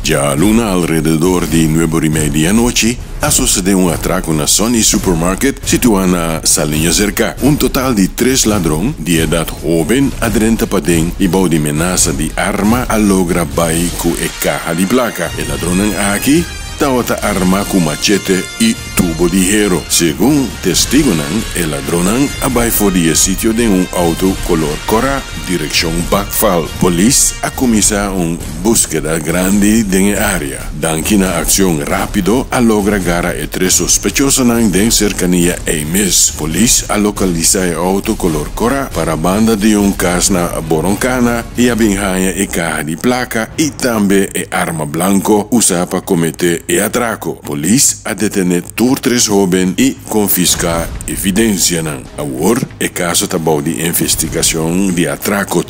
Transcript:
Ya luna alrededor de 9:30 noche, ha sucedido un atraco en la Sony Supermarket situada en la Salinha cerca. Un total de 3 ladrones de edad joven adrenta padén y bajo de amenaza de arma a logra bai con caja de placa. El ladrón aquí otra arma con machete y tubo de hierro. Según testigos, el ladrón abai fue sitio de un auto color cora, dirección Backfall. Polis ha comenzado una búsqueda grande en el área. Danki na acción rápido a logra gara e 3 sospechosos en cercanía a mes. Polis ha localizado el auto color cora para banda de un caso na Boroncana y a binhaya e caja de placa y también el arma blanco usada para cometer el atraco. Polis ha detenido 3 jóvenes y confiscar evidencia. Ahora el caso está bajo de investigación de atraco.